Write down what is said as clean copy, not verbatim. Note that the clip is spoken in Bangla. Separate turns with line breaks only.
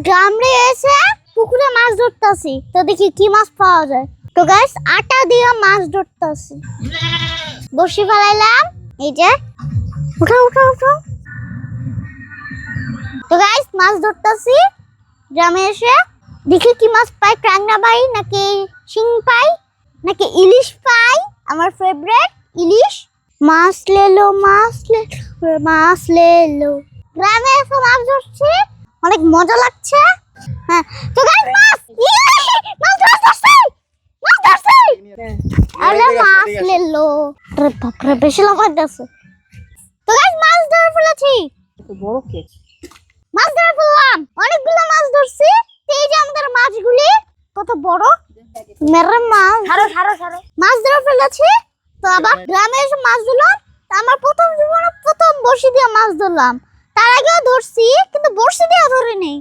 গ্রামে এসে পুকুরে মাছ ধরতেছি, তো দেখি কি মাছ পাওয়া যায়। তো গাইস আটা দিয়ে মাছ ধরতেছি, বসি ফেলাইলাম, এই যে উঠো উঠো উঠো। তো গাইস মাছ ধরতেছি, গ্রামে এসে দেখি কি মাছ পাই, ট্যাংরা পাই নাকি শিং পাই নাকি ইলিশ পাই। আমার ফেভারিট ইলিশ। মাছ লেলো মাছ লেলো মাছ লেলো। গ্রামে এসে মাছ ধরছি, অনেক মজা লাগছে। হ্যাঁ তো গাইস মাছ মাছ ধরছি, মাছ ধরছি। আরে মাছ লেলো, আরে বাপ রে বেশি লাফাইতেছে। তো গাইস মাছ ধরে ফেলেছি,
কত বড় কেস।
মাছ ধরে ফেললাম, অনেকগুলো মাছ ধরছি। এই যে আমাদের মাছগুলি কত বড়, মেরে মাছ মাছ ধরে ফেলেছি। তো আবার গ্রামে এসে মাছ ধরলাম, আমার প্রথম জীবনে প্রথম বড়শি দিয়ে মাছ ধরলাম। তার আগেও ধরছি কিন্তু বড়শি দিয়ে ধরিনি।